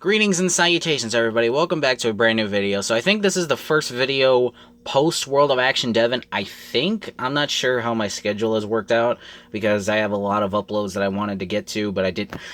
Greetings and salutations, everybody. Welcome back to a brand new video. So I think this is the first video post World of Action Devon. I think. I'm not sure how my schedule has worked out because I have a lot of uploads that I wanted to get to, but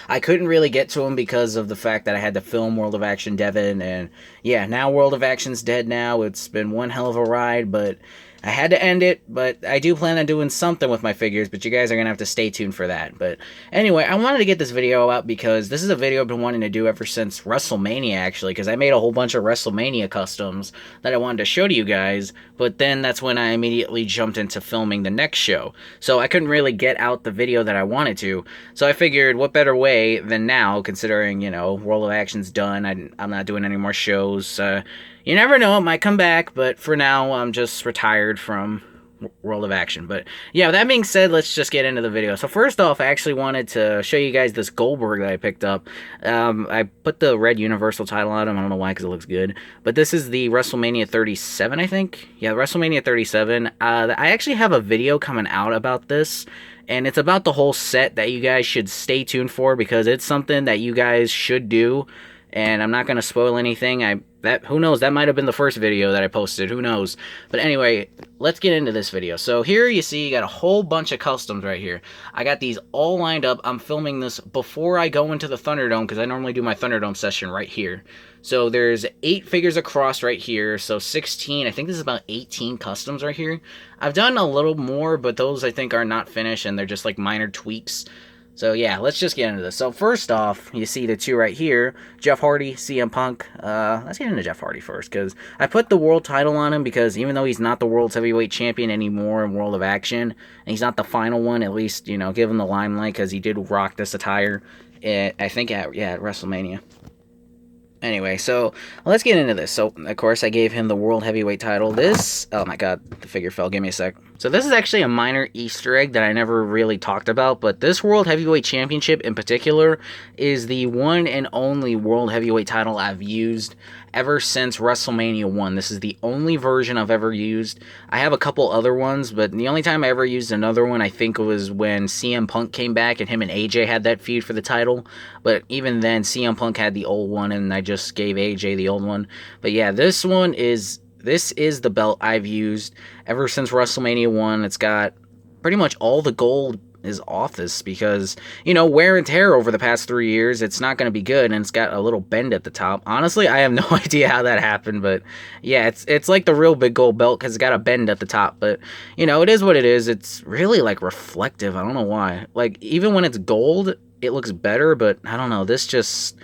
I couldn't really get to them because of the fact that I had to film World of Action Devon. And yeah, now World of Action's dead now. It's been one hell of a ride, but I had to end it, but I do plan on doing something with my figures, but you guys are going to have to stay tuned for that. But anyway, I wanted to get this video out because this is a video I've been wanting to do ever since WrestleMania, actually, because I made a whole bunch of WrestleMania customs that I wanted to show to you guys, but then that's when I immediately jumped into filming the next show. So I couldn't really get out the video that I wanted to, so I figured what better way than now, considering, you know, World of Action's done, I'm not doing any more shows. You never know, it might come back, but for now, I'm just retired from World of Action. But yeah, with that being said, let's just get into the video. So first off, I actually wanted to show you guys this Goldberg that I picked up. I put the red Universal title on him. I don't know why, because it looks good. But this is the WrestleMania 37, I think. Yeah, WrestleMania 37. I actually have a video coming out about this. And it's about the whole set that you guys should stay tuned for, because it's something that you guys should do. And I'm not going to spoil anything. Who knows, that might have been the first video that I posted, who knows. But anyway, let's get into this video. So here you see you got a whole bunch of customs right here. I got these all lined up. I'm filming this before I go into the Thunderdome, because I normally do my Thunderdome session right here. So there's 8 figures across right here, so 16, I think this is about 18 customs right here. I've done a little more, but those I think are not finished, and they're just like minor tweaks. So yeah, let's just get into this. So first off, you see the 2 right here, Jeff Hardy, CM Punk. Let's get into Jeff Hardy first, because I put the world title on him, because even though he's not the world's heavyweight champion anymore in World of Action, and he's not the final one, at least, you know, give him the limelight, because he did rock this attire, I think at WrestleMania. Anyway, so let's get into this. So, of course, I gave him the World Heavyweight title. This, oh my god, the figure fell. Give me a sec. So this is actually a minor Easter egg that I never really talked about, but this World Heavyweight Championship in particular is the one and only World Heavyweight title I've used ever since WrestleMania 1. This is the only version I've ever used. I have a couple other ones, but the only time I ever used another one, I think, was when CM Punk came back and him and AJ had that feud for the title. But even then, CM Punk had the old one, and I just gave AJ the old one. But yeah, this is the belt I've used ever since WrestleMania 1. It's got pretty much all the gold is off this, because, you know, wear and tear over the past 3 years, it's not going to be good, and it's got a little bend at the top. Honestly, I have no idea how that happened, but yeah, it's like the real big gold belt, because it's got a bend at the top. But, you know, it is what it is. It's really, like, reflective. I don't know why. Like, even when it's gold, it looks better, but I don't know, this just...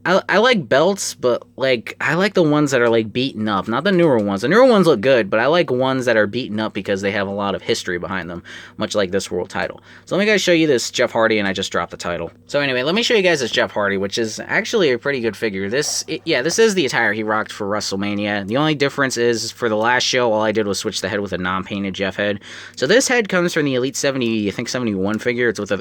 I like belts, but, like, I like the ones that are, like, beaten up, not the newer ones. The newer ones look good, but I like ones that are beaten up because they have a lot of history behind them, much like this world title. So let me guys show you this Jeff Hardy, and I just dropped the title. So anyway, let me show you guys this Jeff Hardy, which is actually a pretty good figure. This is the attire he rocked for WrestleMania. The only difference is, for the last show, all I did was switch the head with a non-painted Jeff head. So this head comes from the Elite 70, I think 71 figure. It's with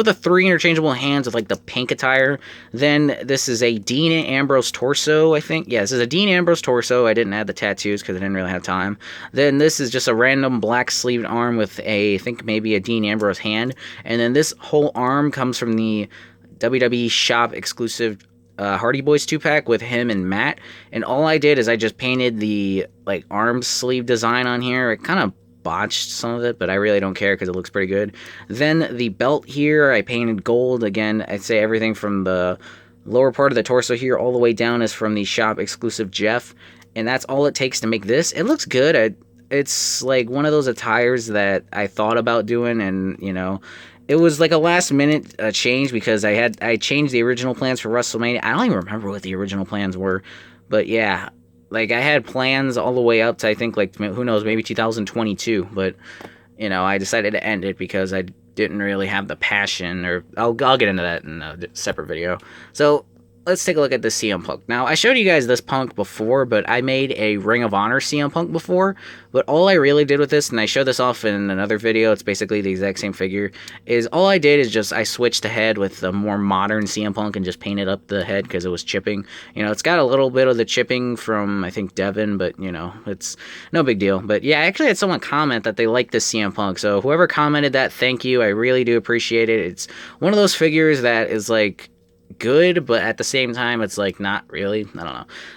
a 3 interchangeable hands with, like, the pink attire. Then this is a Dean Ambrose torso, I think. Yeah, this is a Dean Ambrose torso. I didn't add the tattoos because I didn't really have time. Then this is just a random black sleeved arm with I think maybe a Dean Ambrose hand. And then this whole arm comes from the WWE shop exclusive Hardy Boys 2-pack with him and Matt. And all I did is I just painted the, like, arm sleeve design on here. It kind of botched some of it, but I really don't care because it looks pretty good. Then the belt here, I painted gold. Again, I'd say everything from the lower part of the torso here all the way down is from the shop exclusive Jeff, and that's all it takes to make this. It looks good. It's like one of those attires that I thought about doing, and, you know, it was like a last minute change, because I changed the original plans for WrestleMania. I don't even remember what the original plans were, but yeah, like, I had plans all the way up to, I think, like, who knows, maybe 2022, but, you know, I decided to end it because I didn't really have the passion, or I'll get into that in a separate video. So let's take a look at this CM Punk. Now, I showed you guys this Punk before, but I made a Ring of Honor CM Punk before, but all I really did with this, and I showed this off in another video, it's basically the exact same figure, is all I did is just I switched the head with the more modern CM Punk and just painted up the head because it was chipping. You know, it's got a little bit of the chipping from, I think, Devon, but, you know, it's no big deal. But yeah, I actually had someone comment that they liked this CM Punk, so whoever commented that, thank you, I really do appreciate it. It's one of those figures that is, like, good, but at the same time, it's like not really. I don't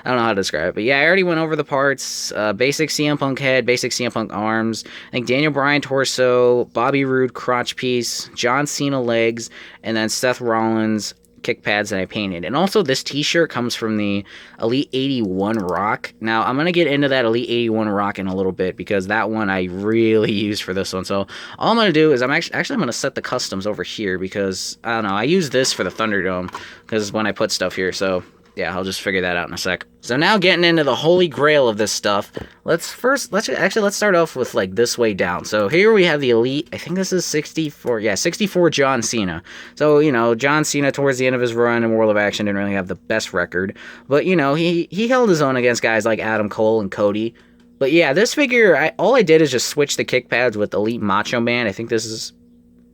know how to describe it. But yeah, I already went over the parts. Basic CM Punk head, basic CM Punk arms. I think Daniel Bryan torso, Bobby Roode crotch piece, John Cena legs, and then Seth Rollins kick pads that I painted. And also this t-shirt comes from the Elite 81 Rock. Now I'm going to get into that Elite 81 Rock in a little bit because that one I really used for this one. So all I'm going to do is I'm going to set the customs over here because I don't know, I use this for the Thunderdome because when I put stuff here. So yeah, I'll just figure that out in a sec. So now getting into the holy grail of this stuff, let's start off with like this way down. So here we have the Elite, I think this is 64, yeah, 64 John Cena. So, you know, John Cena towards the end of his run in World of Action didn't really have the best record, but you know, he held his own against guys like Adam Cole and Cody. But yeah, this figure, all I did is just switch the kick pads with Elite Macho Man. I think this is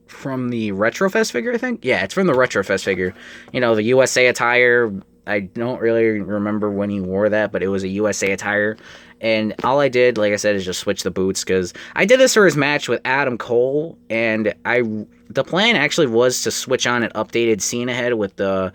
from the Retrofest figure, I think? Yeah, it's from the Retrofest figure. You know, the USA attire. I don't really remember when he wore that, but it was a USA attire. And all I did, like I said, is just switch the boots because I did this for his match with Adam Cole, and the plan actually was to switch on an updated Cena head with the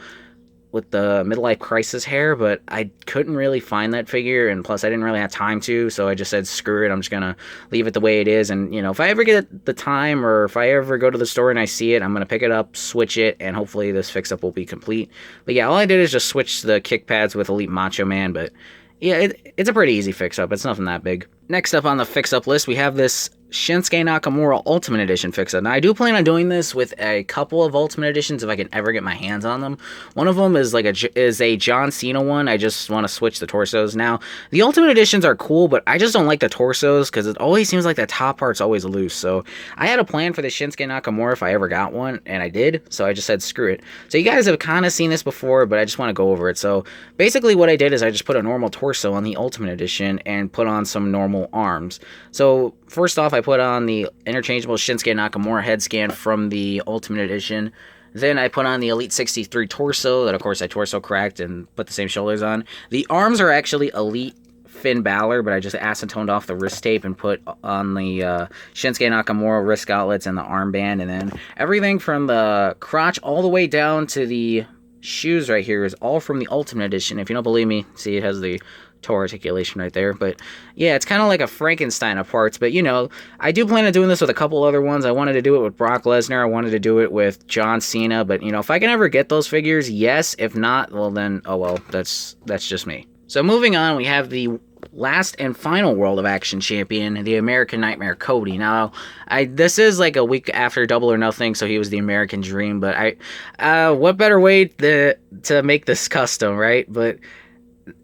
midlife crisis hair, but I couldn't really find that figure, and plus I didn't really have time to, so I just said screw it, I'm just gonna leave it the way it is. And you know, if I ever get the time or if I ever go to the store and I see it, I'm gonna pick it up, switch it, and hopefully this fix up will be complete. But yeah, all I did is just switch the kick pads with Elite Macho Man. But yeah, it's a pretty easy fix up, it's nothing that big. Next up on the fix up list, we have this Shinsuke Nakamura Ultimate Edition fix-up. Now, I do plan on doing this with a couple of Ultimate Editions if I can ever get my hands on them. One of them is a John Cena one. I just want to switch the torsos. Now, the Ultimate Editions are cool, but I just don't like the torsos because it always seems like the top part's always loose. So, I had a plan for the Shinsuke Nakamura if I ever got one, and I did. So, I just said screw it. So, you guys have kind of seen this before, but I just want to go over it. So, basically what I did is I just put a normal torso on the Ultimate Edition and put on some normal arms. So, first off, I put on the interchangeable Shinsuke Nakamura head scan from the Ultimate Edition. Then I put on the Elite 63 torso, that of course I torso cracked and put the same shoulders on. The arms are actually Elite Finn Balor, but I just acetoned off the wrist tape and put on the Shinsuke Nakamura wrist gauntlets and the armband. And then everything from the crotch all the way down to the shoes right here is all from the Ultimate Edition. If you don't believe me, see it has the toe articulation right there. But yeah, it's kind of like a Frankenstein of parts. But you know, I do plan on doing this with a couple other ones. I wanted to do it with Brock Lesnar. I wanted to do it with John Cena. But you know, if I can ever get those figures, yes. If not, well then, oh well, that's just me. So moving on, we have the last and final World of Action champion, the American Nightmare Cody. Now, this is like a week after Double or Nothing, so he was the American Dream. But what better way to make this custom, right? But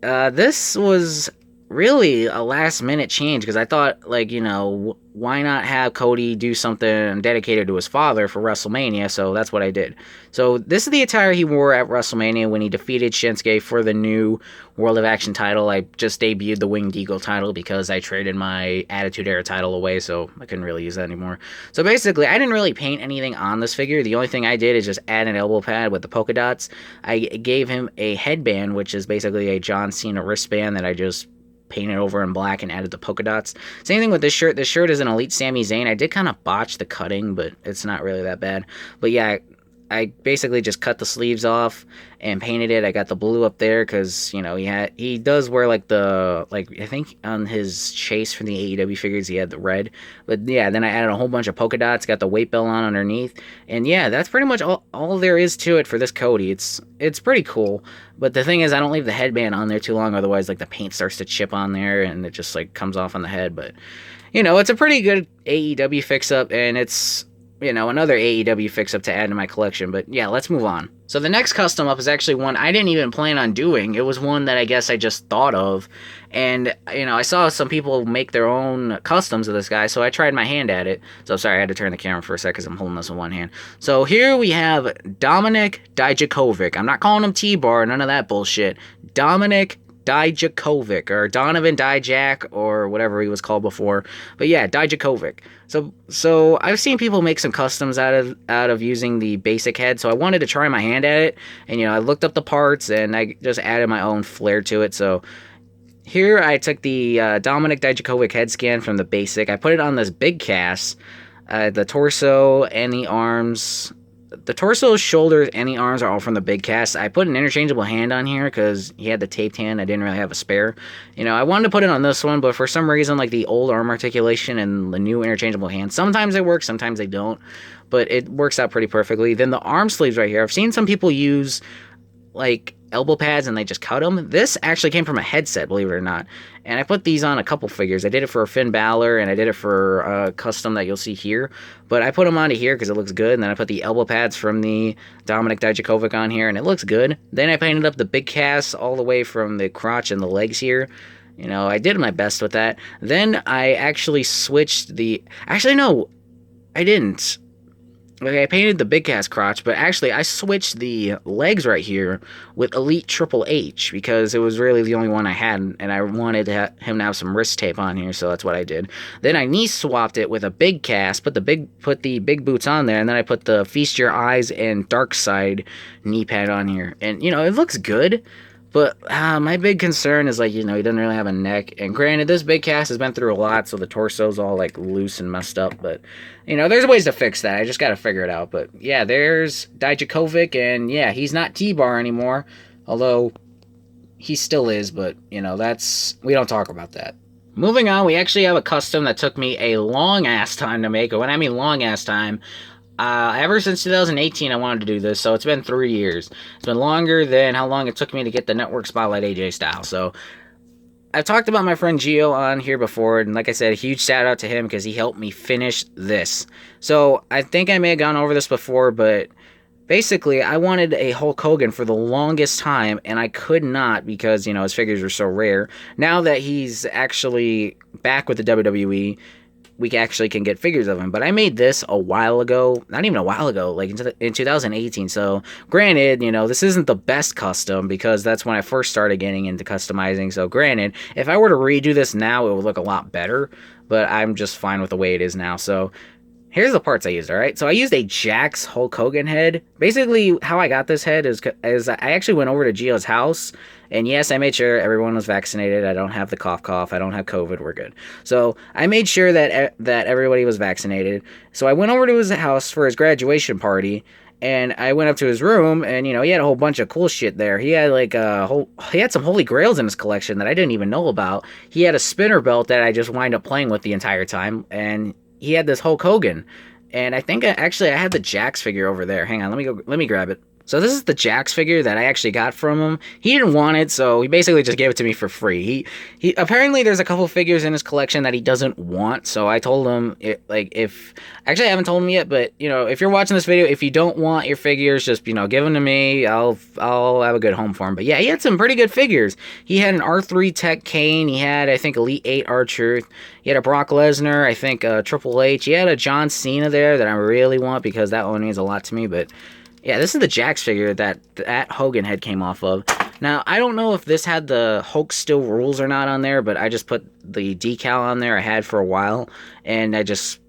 this was really a last minute change because I thought, like, you know, why not have Cody do something dedicated to his father for WrestleMania? So that's what I did. So this is the attire he wore at WrestleMania when he defeated Shinsuke for the new World of Action title. I just debuted the Winged Eagle title because I traded my Attitude Era title away, so I couldn't really use that anymore. So basically, I didn't really paint anything on this figure. The only thing I did is just add an elbow pad with the polka dots. I gave him a headband, which is basically a John Cena wristband that I just painted over in black and added the polka dots. Same thing with this shirt. This shirt is an Elite Sami Zayn. I did kind of botch the cutting, but it's not really that bad. But yeah, I basically just cut the sleeves off and painted it. I got the blue up there because, you know, he does wear like I think on his chase from the AEW figures he had the red. But yeah, then I added a whole bunch of polka dots, got the weight belt on underneath. And yeah, that's pretty much all there is to it for this Cody. It's pretty cool. But the thing is, I don't leave the headband on there too long, otherwise like the paint starts to chip on there and it just like comes off on the head. But you know, it's a pretty good AEW fix up, and it's, you know, another AEW fix-up to add to my collection. But yeah, let's move on. So the next custom up is actually one I didn't even plan on doing. It was one that I guess I just thought of. And, you know, I saw some people make their own customs of this guy, so I tried my hand at it. So sorry, I had to turn the camera for a sec because I'm holding this in one hand. So here we have Dominic Daijokovic. I'm not calling him T-Bar, none of that bullshit. Dominic Daijokovic, or Donovan Dijak, or whatever he was called before. But yeah, Daijokovic. So I've seen people make some customs out of using the basic head, so I wanted to try my hand at it. And you know, I looked up the parts and I just added my own flair to it. So here I took the Dominic Daijokovic head scan from the basic. I put it on this big cast, the torso and the arms. the torso, shoulders, and the arms are all from the big cast. I put an interchangeable hand on here because he had the taped hand. I didn't really have a spare. You know, I wanted to put it on this one, but for some reason, like the old arm articulation and the new interchangeable hand, sometimes they work, sometimes they don't, but it works out pretty perfectly. Then the arm sleeves right here, I've seen some people use like elbow pads and they just cut them. This actually came from a headset, believe it or not. And I put these on a couple figures. I did it for Finn Balor and I did it for a custom that you'll see here. But I put them onto here because it looks good. And then I put the elbow pads from the Dominic Daijokovic on here and it looks good. Then I painted up the big cast all the way from the crotch and the legs here. You know, I did my best with that. Then I actually switched the... Actually, no, I didn't. Okay, I painted the big cast crotch, but actually I switched the legs right here with Elite Triple H because it was really the only one I had, and I wanted him to have some wrist tape on here, so that's what I did. Then I knee swapped it with a big cast, put the big boots on there, and then I put the Feast Your Eyes and Dark Side knee pad on here, and you know it looks good. But my big concern is, like, you know, he doesn't really have a neck. And granted, this big cast has been through a lot, so the torso's all, like, loose and messed up. But, you know, there's ways to fix that. I just got to figure it out. But, yeah, there's Daijokovic, and, yeah, he's not T-Bar anymore. Although, he still is, but, you know, we don't talk about that. Moving on, we actually have a custom that took me a long-ass time to make. And when I mean long-ass time... ever since 2018, I wanted to do this, so it's been 3 years. It's been longer than how long it took me to get the network spotlight AJ Styles. So, I've talked about my friend Gio on here before, and like I said, a huge shout out to him because he helped me finish this. So, I think I may have gone over this before, but basically, I wanted a Hulk Hogan for the longest time, and I could not because, you know, his figures were so rare. Now that he's actually back with the WWE, we actually can get figures of him. But I made this a while ago, not even a while ago, like in 2018. So granted, you know, this isn't the best custom because that's when I first started getting into customizing. So granted, if I were to redo this now, it would look a lot better, but I'm just fine with the way it is now. So here's the parts I used, alright? So I used a Jax Hulk Hogan head. Basically, how I got this head is I actually went over to Gio's house, and yes, I made sure everyone was vaccinated. I don't have the cough. I don't have COVID. We're good. So I made sure that everybody was vaccinated. So I went over to his house for his graduation party, and I went up to his room, and, you know, he had a whole bunch of cool shit there. He had, like, he had some Holy Grails in his collection that I didn't even know about. He had a spinner belt that I just wind up playing with the entire time, and he had this Hulk Hogan, and I think I had the Jax figure over there. Hang on, let me grab it. So this is the Jax figure that I actually got from him. He didn't want it, so he basically just gave it to me for free. He apparently there's a couple figures in his collection that he doesn't want, so I told him actually I haven't told him yet, but you know, if you're watching this video, if you don't want your figures, just, you know, give them to me. I'll have a good home for him. But yeah, he had some pretty good figures. He had an R3 Tech Kane. He had, I think, Elite 8 R-Truth. He had a Brock Lesnar. I think Triple H. He had a John Cena there that I really want because that one means a lot to me. But yeah, this is the Jax figure that Hogan head came off of. Now, I don't know if this had the Hulk Still Rules or not on there, but I just put the decal on there I had for a while, and I just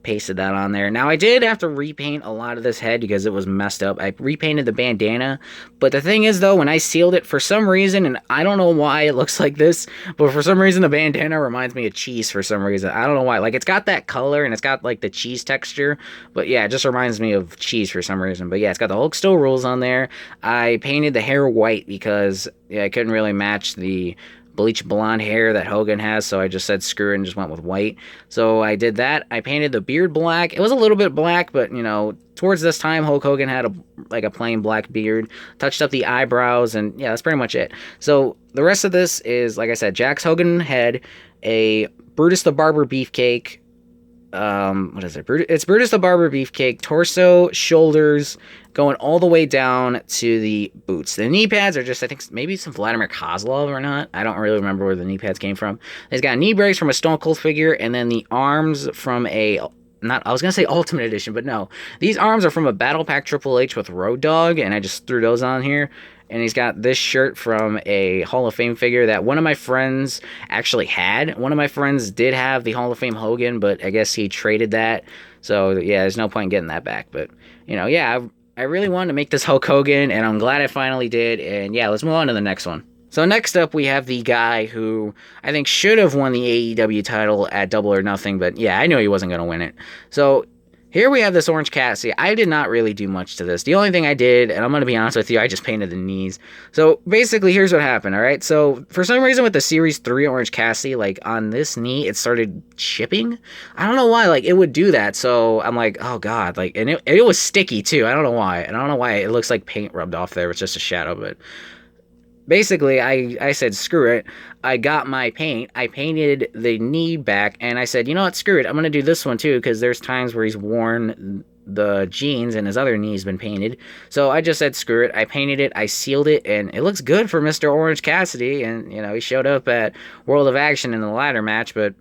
pasted that on there. Now, I did have to repaint a lot of this head because it was messed up. I repainted the bandana, but the thing is, though, when I sealed it, for some reason, and I don't know why it looks like this, but for some reason, the bandana reminds me of cheese for some reason. I don't know why. Like, it's got that color, and it's got, like, the cheese texture, but yeah, it just reminds me of cheese for some reason. But yeah, it's got the Hulk Still Rules on there. I painted the hair white because, yeah, I couldn't really match the bleach blonde hair that Hogan has, so I just said screw it and just went with white. So I did that. I painted the beard black. It was a little bit black, but, you know, towards this time, Hulk Hogan had a plain black beard. Touched up the eyebrows, and yeah, that's pretty much it. So the rest of this is, like I said, Jax Hogan head, a Brutus the Barber Beefcake. What is it? It's Brutus the Barber Beefcake, torso, shoulders, going all the way down to the boots. The knee pads are just, I think, maybe some Vladimir Kozlov or not. I don't really remember where the knee pads came from. He's got knee breaks from a Stone Cold figure, and then the arms from I was going to say Ultimate Edition, but no. These arms are from a Battle Pack Triple H with Road Dogg, and I just threw those on here. And he's got this shirt from a Hall of Fame figure that one of my friends actually had. One of my friends did have the Hall of Fame Hogan, but I guess he traded that. So, yeah, there's no point in getting that back. But, you know, yeah, I really wanted to make this Hulk Hogan, and I'm glad I finally did. And, yeah, let's move on to the next one. So, next up, we have the guy who I think should have won the AEW title at Double or Nothing. But, yeah, I knew he wasn't going to win it. So, Here we have this Orange Cassidy. I did not really do much to this. The only thing I did, and I'm going to be honest with you, I just painted the knees. So basically, here's what happened, alright? So for some reason with the Series 3 Orange Cassidy, like on this knee, it started chipping. I don't know why, like it would do that. So I'm like, oh god, like, and it was sticky too. I don't know why. And I don't know why it looks like paint rubbed off there. It's just a shadow, but basically, I said, screw it. I got my paint. I painted the knee back, and I said, you know what, screw it. I'm going to do this one, too, because there's times where he's worn the jeans, and his other knee's been painted. So I just said, screw it. I painted it. I sealed it, and it looks good for Mr. Orange Cassidy. And, you know, he showed up at World of Action in the ladder match, but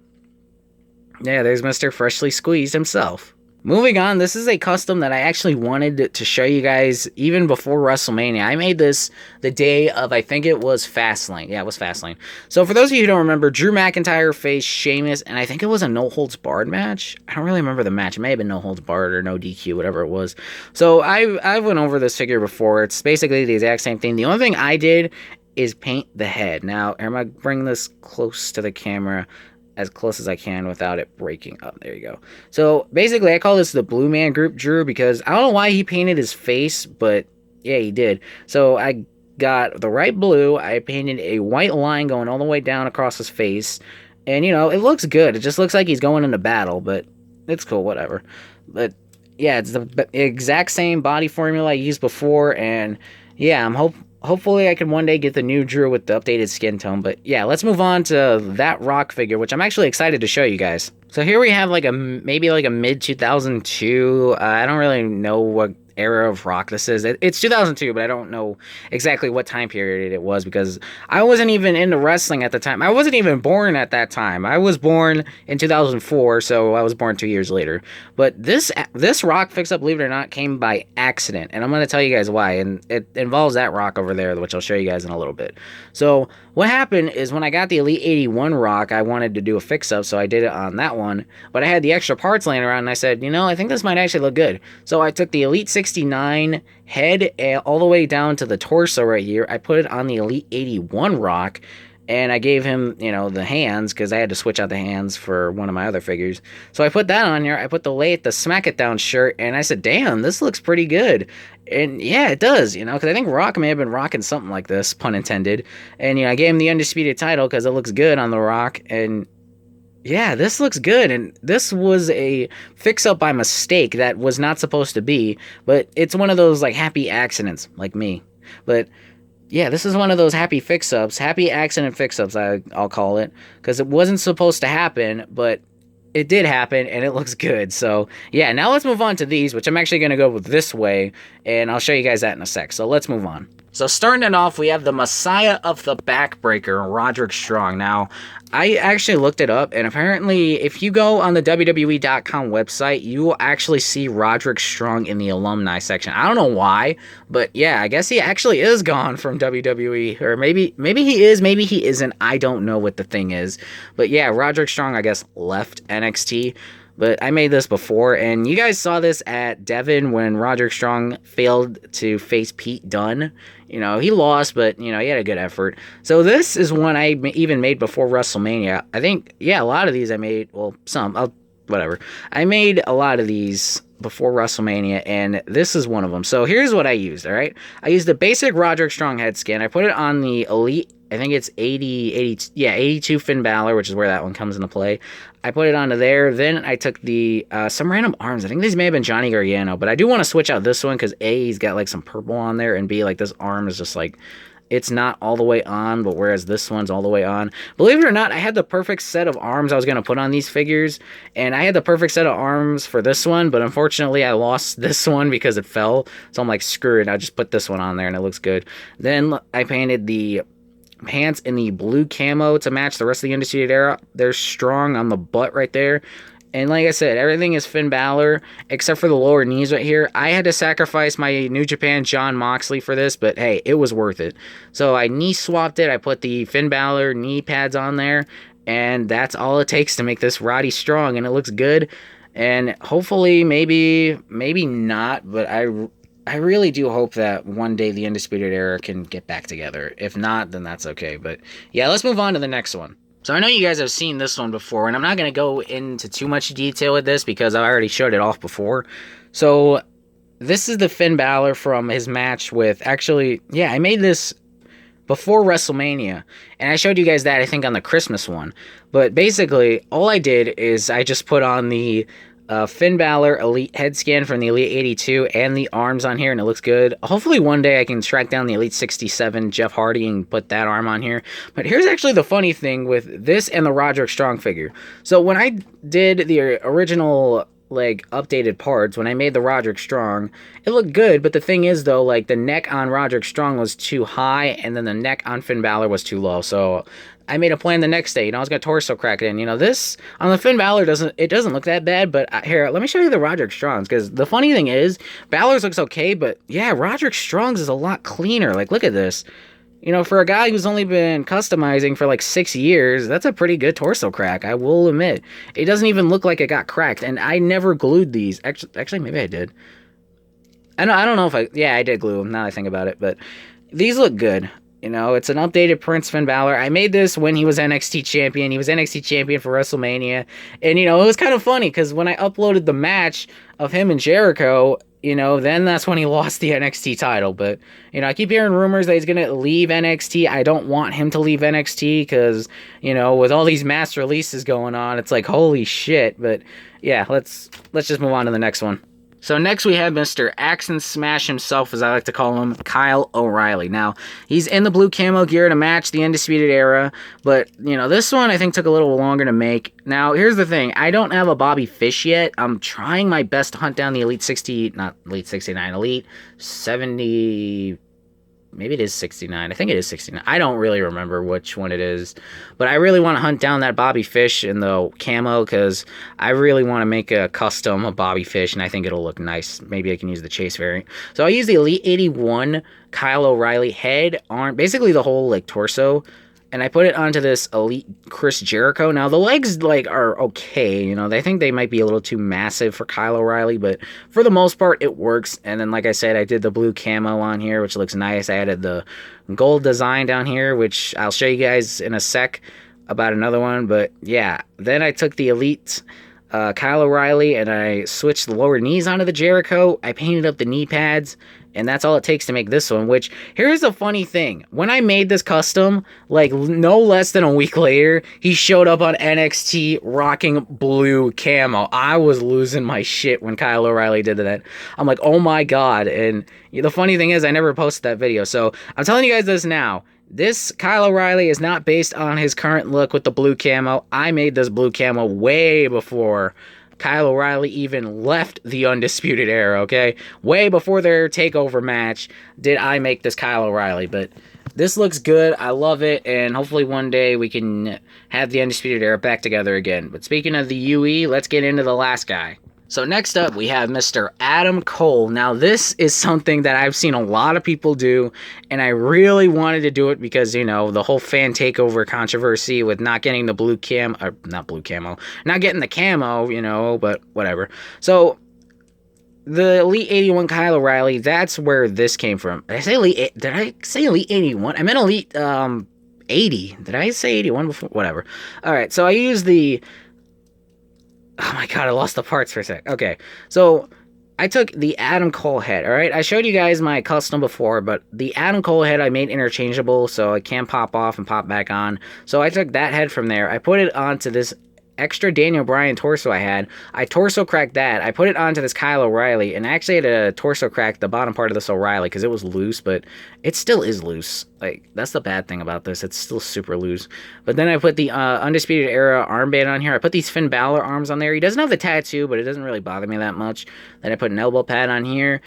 yeah, there's Mr. Freshly Squeezed himself. Moving on, this is a custom that I actually wanted to show you guys even before WrestleMania. I made this the day of, I think it was Fastlane. Yeah, it was Fastlane. So for those of you who don't remember, Drew McIntyre faced Sheamus, and I think it was a no-holds-barred match. I don't really remember the match. It may have been no-holds-barred or no DQ, whatever it was. So I went over this figure before. It's basically the exact same thing. The only thing I did is paint the head. Now, I'm going to bring this close to the camera, as close as I can without it breaking up. There you go. So basically I call this the Blue Man Group Drew because I don't know why he painted his face, but yeah, he did. So I got the right blue. I painted a white line going all the way down across his face. And you know, it looks good. It just looks like he's going into battle, but it's cool, whatever. But yeah, it's the exact same body formula I used before, and yeah, hopefully I can one day get the new Drew with the updated skin tone. But yeah, let's move on to that Rock figure, which I'm actually excited to show you guys. So here we have like maybe like a mid 2002. I don't really know what era of Rock this is. It's 2002, but I don't know exactly what time period it was because I wasn't even into wrestling at the time. I wasn't even born at that time. I was born in 2004, so I was born 2 years later. But this Rock fix-up, believe it or not, came by accident, and I'm going to tell you guys why, and it involves that Rock over there, which I'll show you guys in a little bit. So what happened is when I got the Elite 81 Rock, I wanted to do a fix-up, so I did it on that one, but I had the extra parts laying around, and I said, you know, I think this might actually look good. So I took the Elite 69 head all the way down to the torso right here. I put it on the Elite 81 Rock, and I gave him, you know, the hands, because I had to switch out the hands for one of my other figures. So I put that on here. I put the Smack It Down shirt, and I said, damn, this looks pretty good. And yeah, it does, you know, because I think Rock may have been rocking something like this, pun intended. And, you know, I gave him the Undisputed title because it looks good on the Rock, and yeah, this looks good, and this was a fix-up by mistake that was not supposed to be, but it's one of those, like, happy accidents, like me. But yeah, this is one of those happy fix-ups, happy accident fix-ups, I'll call it, because it wasn't supposed to happen, but it did happen, and it looks good. So yeah, now let's move on to these, which I'm actually going to go with this way, and I'll show you guys that in a sec. So let's move on. So starting it off, we have the Messiah of the Backbreaker, Roderick Strong. Now, I actually looked it up, and apparently, if you go on the WWE.com website, you will actually see Roderick Strong in the alumni section. I don't know why, but yeah, I guess he actually is gone from WWE, or maybe he is, maybe he isn't. I don't know what the thing is, but yeah, Roderick Strong, I guess, left NXT. But I made this before, and you guys saw this at Devon when Roderick Strong failed to face Pete Dunne. You know, he lost, but, you know, he had a good effort. So this is one I even made before WrestleMania. I think, yeah, a lot of these I made, well, some, whatever. I made a lot of these before WrestleMania, and this is one of them. So here's what I used, all right? I used the basic Roderick Strong head skin. I put it on the Elite, I think it's 82 Finn Balor, which is where that one comes into play. I put it onto there. Then I took the some random arms. I think these may have been Johnny Gargano, but I do want to switch out this one because A, he's got like some purple on there, and B, like this arm is just like, it's not all the way on, but whereas this one's all the way on. Believe it or not, I had the perfect set of arms I was going to put on these figures, and I had the perfect set of arms for this one, but unfortunately I lost this one because it fell, so I'm like, screw it, I'll just put this one on there, and it looks good. Then I painted the pants in the blue camo to match the rest of the Undisputed Era. They're strong on the butt right there. And like I said, everything is Finn Balor, except for the lower knees right here. I had to sacrifice my New Japan Jon Moxley for this, but hey, it was worth it. So I knee swapped it. I put the Finn Balor knee pads on there, and that's all it takes to make this Roddy Strong, and it looks good. And hopefully, maybe not, but I really do hope that one day the Undisputed Era can get back together. If not, then that's okay. But yeah, let's move on to the next one. So I know you guys have seen this one before, and I'm not going to go into too much detail with this because I already showed it off before. So this is the Finn Balor from his match with, actually, yeah, I made this before WrestleMania, and I showed you guys that, I think, on the Christmas one. But basically, all I did is I just put on the Finn Balor Elite head scan from the Elite 82 and the arms on here, and it looks good. Hopefully one day I can track down the Elite 67 Jeff Hardy and put that arm on here. But here's actually the funny thing with this and the Roderick Strong figure. So when I did the original, like, updated parts, when I made the Roderick Strong, it looked good, but the thing is, though, like, the neck on Roderick Strong was too high, and then the neck on Finn Balor was too low, so I made a plan the next day, I was gonna torso crack it in, this, on the Finn Balor, doesn't look that bad, but here, let me show you the Roderick Strongs, because the funny thing is, Balor's looks okay, but, yeah, Roderick Strong's is a lot cleaner, like, look at this. For a guy who's only been customizing for like 6 years, that's a pretty good torso crack, I will admit. It doesn't even look like it got cracked, and I never glued these. Actually, maybe I did. I don't know if I did glue them, now I think about it, but these look good. It's an updated Prince Finn Balor. I made this when he was NXT champion. He was NXT champion for WrestleMania. And, it was kind of funny because when I uploaded the match of him and Jericho, then that's when he lost the NXT title. But, I keep hearing rumors that he's going to leave NXT. I don't want him to leave NXT because, with all these mass releases going on, it's like, holy shit. But, yeah, let's just move on to the next one. So next we have Mr. Axe and Smash himself, as I like to call him, Kyle O'Reilly. Now, he's in the blue camo gear to match the Undisputed Era, but, this one I think took a little longer to make. Now, here's the thing. I don't have a Bobby Fish yet. I'm trying my best to hunt down the Elite 60, not Elite 69, Elite 70... Maybe it is 69. I think it is 69. I don't really remember which one it is. But I really want to hunt down that Bobby Fish in the camo because I really want to make a custom of Bobby Fish and I think it'll look nice. Maybe I can use the Chase variant. So I use the Elite 81 Kyle O'Reilly head, arm, basically the whole like torso. And I put it onto this Elite Chris Jericho. Now, the legs, are okay. I think they might be a little too massive for Kyle O'Reilly. But for the most part, it works. And then, like I said, I did the blue camo on here, which looks nice. I added the gold design down here, which I'll show you guys in a sec about another one. But, yeah. Then I took the Elite Kyle O'Reilly, and I switched the lower knees onto the Jericho. I painted up the knee pads. And that's all it takes to make this one, which, here's the funny thing. When I made this custom, no less than a week later, he showed up on NXT rocking blue camo. I was losing my shit when Kyle O'Reilly did that. I'm like, oh my god. And the funny thing is, I never posted that video. So, I'm telling you guys this now. This Kyle O'Reilly is not based on his current look with the blue camo. I made this blue camo way before Kyle O'Reilly even left the Undisputed Era, okay? Way before their TakeOver match did I make this Kyle O'Reilly, but this looks good. I love it, and hopefully one day we can have the Undisputed Era back together again. But speaking of the UE, let's get into the last guy. So next up, we have Mr. Adam Cole. Now, this is something that I've seen a lot of people do, and I really wanted to do it because, the whole fan takeover controversy with not getting the not getting the camo, but whatever. So, the Elite 81 Kyle O'Reilly, that's where this came from. Did I say Elite 81? I meant Elite 80. Did I say 81 before? Whatever. Alright, so I used the... Oh my god, I lost the parts for a sec. Okay, so I took the Adam Cole head, alright? I showed you guys my custom before, but the Adam Cole head I made interchangeable, so it can pop off and pop back on. So I took that head from there. I put it onto this extra Daniel Bryan torso I had. I torso cracked that. I put it onto this Kyle O'Reilly, and I actually had to torso crack the bottom part of this O'Reilly because it was loose, but it still is loose. That's the bad thing about this. It's still super loose. But then I put the Undisputed Era armband on here. I put these Finn Balor arms on there. He doesn't have the tattoo, but it doesn't really bother me that much. Then I put an elbow pad on here.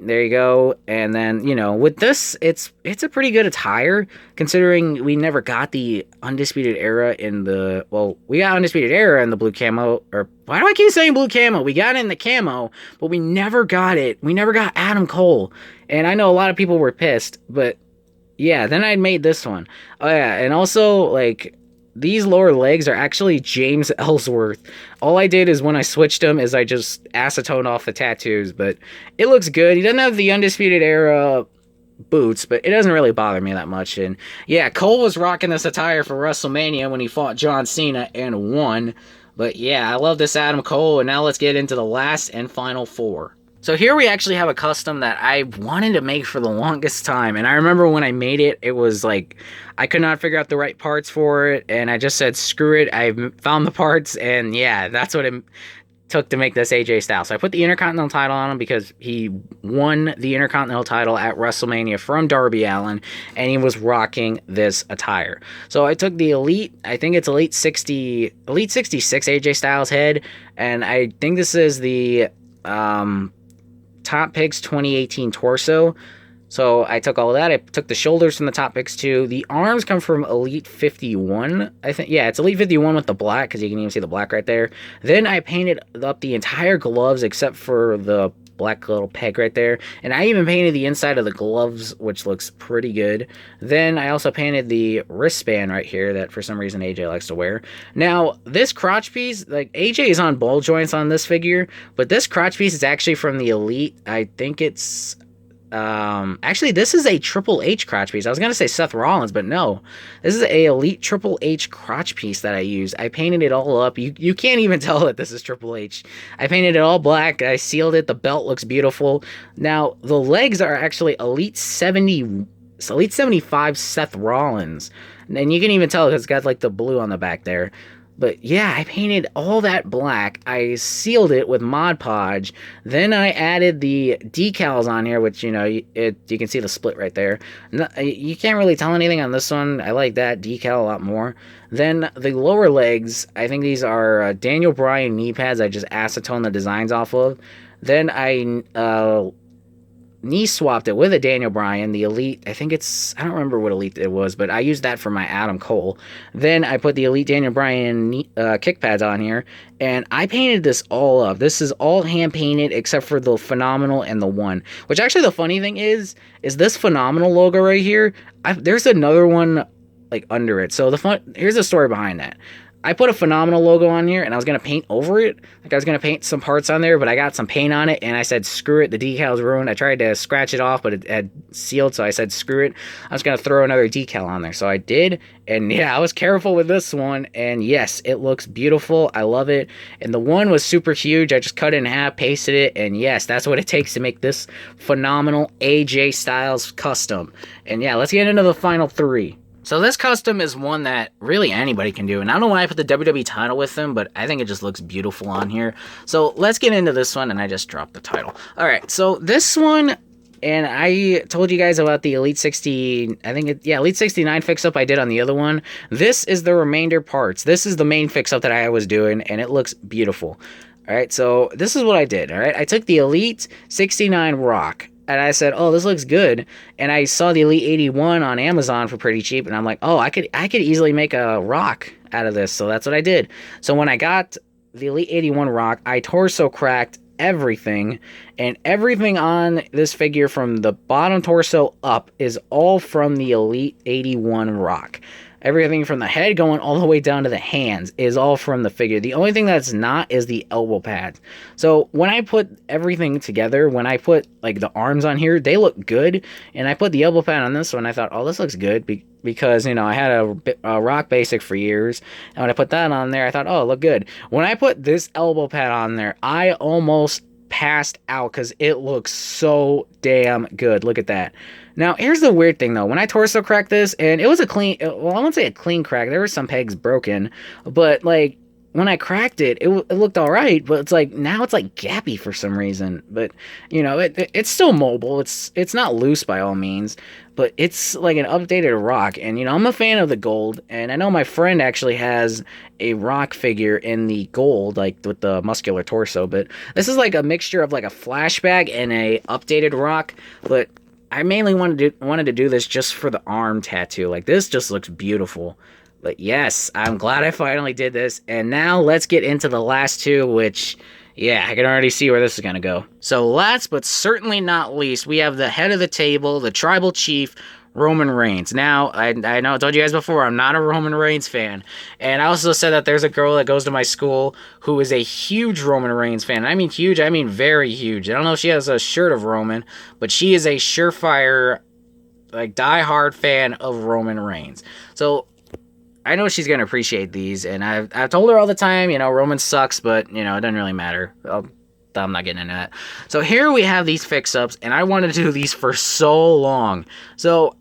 There you go. And then, with this, it's a pretty good attire, considering we never got the Undisputed Era in the... Well, we got Undisputed Era in the blue camo, or... Why do I keep saying blue camo? We got it in the camo, but we never got it. We never got Adam Cole. And I know a lot of people were pissed, but... Yeah, then I made this one. Oh, yeah, and also, these lower legs are actually James Ellsworth. All I did is when I switched them is I just acetoned off the tattoos, but it looks good. He doesn't have the Undisputed Era boots, but it doesn't really bother me that much. And yeah, Cole was rocking this attire for WrestleMania when he fought John Cena and won. But yeah, I love this Adam Cole, and now let's get into the last and final four. So here we actually have a custom that I wanted to make for the longest time, and I remember when I made it, it was like, I could not figure out the right parts for it, and I just said, screw it, I found the parts, and yeah, that's what it took to make this AJ Styles. So I put the Intercontinental title on him because he won the Intercontinental title at WrestleMania from Darby Allin, and he was rocking this attire. So I took the Elite, I think it's Elite 66 AJ Styles head, and I think this is the Top Picks 2018 torso. So I took all of that. I took the shoulders from the Top Picks too. The arms come from Elite 51, I think. Yeah, it's Elite 51 with the black, because you can even see the black right there. Then I painted up the entire gloves except for the black little peg right there. And I even painted the inside of the gloves, which looks pretty good. Then I also painted the wristband right here that for some reason AJ likes to wear. Now, this crotch piece, like AJ is on ball joints on this figure, but this crotch piece is actually from the Elite. I think it's actually, this is a Triple H crotch piece. I was gonna say Seth Rollins, but no, this is a Elite Triple H crotch piece that I used. I painted it all up. You can't even tell that this is Triple H. I painted it all black. I sealed it. The belt looks beautiful. Now the legs are actually Elite 75 Seth Rollins, and you can even tell because it's got like the blue on the back there. But yeah, I painted all that black. I sealed it with Mod Podge. Then I added the decals on here, which, you know, you can see the split right there. You can't really tell anything on this one. I like that decal a lot more. Then the lower legs, I think these are Daniel Bryan knee pads. I just acetone the designs off of. Then I knee swapped it with a Daniel Bryan, the Elite. I think it's, I don't remember what Elite it was, but I used that for my Adam Cole. Then I put the Elite Daniel Bryan kick pads on here, and I painted this all up. This is all hand painted except for the Phenomenal and the One. Which actually the funny thing is this Phenomenal logo right here, there's another one like under it. So here's the story behind that. I put a Phenomenal logo on here, and I was going to paint over it. Like, I was going to paint some parts on there, but I got some paint on it, and I said, screw it, the decal's ruined. I tried to scratch it off, but it had sealed, so I said, screw it. I was going to throw another decal on there, so I did, and yeah, I was careful with this one, and yes, it looks beautiful. I love it, and the one was super huge. I just cut it in half, pasted it, and yes, that's what it takes to make this Phenomenal AJ Styles custom. And yeah, let's get into the final three. So this custom is one that really anybody can do, and I don't know why I put the WWE title with them, but I think it just looks beautiful on here. So let's get into this one, and I just dropped the title. Alright, so this one, and I told you guys about the Elite 60, Elite 69 fix-up I did on the other one. This is the remainder parts. This is the main fix-up that I was doing, and it looks beautiful. Alright, so this is what I did, alright? I took the Elite 69 Rock, and I said, oh, this looks good. And I saw the Elite 81 on Amazon for pretty cheap. And I'm like, oh, I could easily make a Rock out of this. So that's what I did. So when I got the Elite 81 Rock, I torso cracked everything. And everything on this figure from the bottom torso up is all from the Elite 81 Rock. Everything from the head going all the way down to the hands is all from the figure. The only thing that's not is the elbow pads. So when I put everything together, when I put like the arms on here, they look good. And I put the elbow pad on this one. I thought, oh, this looks good because, you know, I had a Rock Basic for years. And when I put that on there, I thought, oh, it looked good. When I put this elbow pad on there, I almost passed out because it looks so damn good. Look at that. Now, here's the weird thing, though. When I torso cracked this, and it was a clean, well, I won't say a clean crack. There were some pegs broken, but, like, when I cracked it, it looked all right, but it's like, now it's, like, gappy for some reason. But, you know, it's still mobile. It's not loose by all means, but it's, like, an updated Rock. And, you know, I'm a fan of the gold, and I know my friend actually has a Rock figure in the gold, like, with the muscular torso, but this is, like, a mixture of, like, a flashback and a updated Rock, but I mainly wanted to do this just for the arm tattoo. Like, this just looks beautiful. But yes, I'm glad I finally did this. And now let's get into the last two, which, yeah, I can already see where this is going to go. So last but certainly not least, we have the head of the table, the tribal chief, Roman Reigns. Now, I know I told you guys before, I'm not a Roman Reigns fan. And I also said that there's a girl that goes to my school who is a huge Roman Reigns fan. And I mean huge, I mean very huge. I don't know if she has a shirt of Roman, but she is a surefire like diehard fan of Roman Reigns. So I know she's gonna appreciate these, and I've told her all the time, you know, Roman sucks, but you know it doesn't really matter. I'm not getting into that. So here we have these fix-ups, and I wanted to do these for so long. So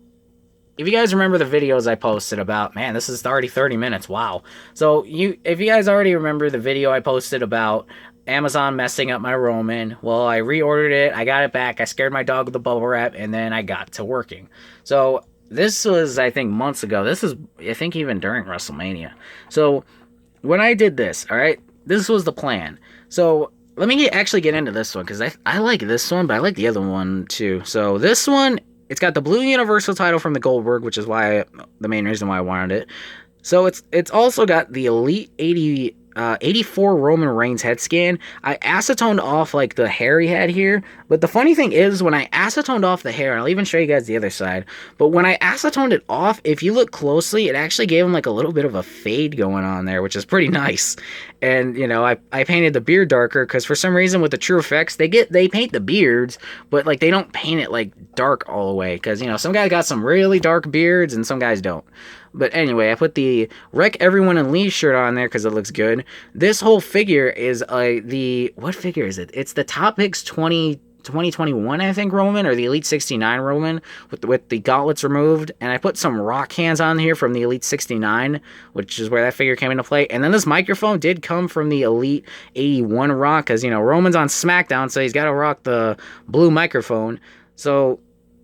if you guys remember the videos I posted about, man, this is already 30 minutes. Wow. So if you guys already remember the video I posted about Amazon messing up my Roman, well, I reordered it, I got it back, I scared my dog with the bubble wrap, and then I got to working. So this was, I think, months ago. This is, I think, even during WrestleMania. So when I did this, all right, this was the plan. So let me actually get into this one, because I like this one, but I like the other one too. So this one, it's got the blue Universal title from the Goldberg, which is the main reason why I wanted it. So it's also got the Elite 84 Roman Reigns head scan. I acetoned off like the hair he had here, but the funny thing is when I acetoned off the hair, and I'll even show you guys the other side, but when I acetoned it off, if you look closely, it actually gave him like a little bit of a fade going on there, which is pretty nice. And you know, I painted the beard darker because for some reason with the True Effects, they paint the beards, but like they don't paint it like dark all the way, because you know, some guys got some really dark beards and some guys don't. But anyway, I put the Wreck Everyone in Lee shirt on there because it looks good. This whole figure is what figure is it? It's the Top Picks 2021, I think, Roman, or the Elite 69 Roman with the gauntlets removed. And I put some rock hands on here from the Elite 69, which is where that figure came into play. And then this microphone did come from the Elite 81 Rock, because, you know, Roman's on SmackDown, so he's got to rock the blue microphone. So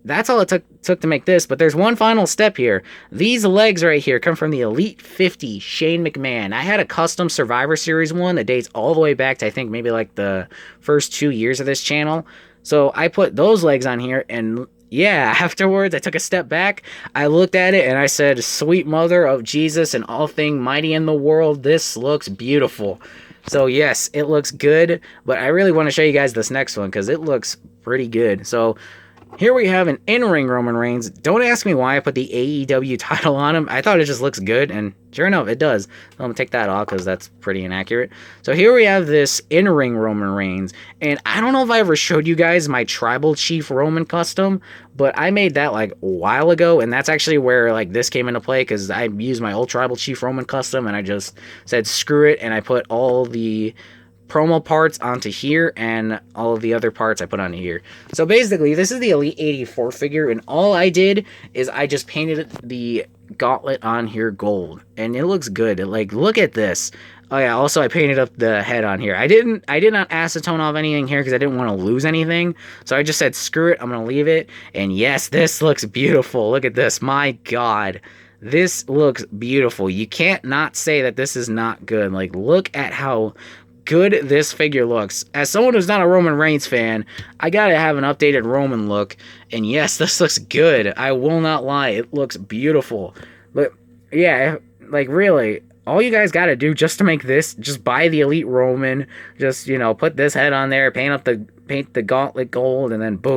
that's all it took to make this, but there's one final step here. These legs right here come from the Elite 50 Shane McMahon. I had a custom Survivor Series one that dates all the way back to, I think, maybe like the first 2 years of this channel. So I put those legs on here, and yeah, afterwards I took a step back. I looked at it and I said, sweet mother of Jesus and all thing mighty in the world, this looks beautiful. So yes, it looks good, but I really want to show you guys this next one because it looks pretty good. So here we have an in-ring Roman Reigns. Don't ask me why I put the AEW title on him. I thought it just looks good, and sure enough, it does. I'm going to take that off because that's pretty inaccurate. So here we have this in-ring Roman Reigns, and I don't know if I ever showed you guys my Tribal Chief Roman custom, but I made that like a while ago, and that's actually where like this came into play, because I used my old Tribal Chief Roman custom, and I just said screw it, and I put all the promo parts onto here, and all of the other parts I put onto here. So basically, this is the Elite 84 figure, and all I did is I just painted the gauntlet on here gold, and it looks good. Like, look at this. Oh yeah, also I painted up the head on here. I did not acetone off anything here because I didn't want to lose anything. So I just said screw it, I'm gonna leave it. And yes, this looks beautiful. Look at this. My God. This looks beautiful. You can't not say that this is not good. Like, look at how good this figure looks. As someone who's not a Roman Reigns fan, I gotta have an updated Roman look, and yes, this looks good. I will not lie, it looks beautiful. But yeah, like really, all you guys gotta do just to make this, just buy the Elite Roman, just, you know, put this head on there, paint the gauntlet gold, and then boom.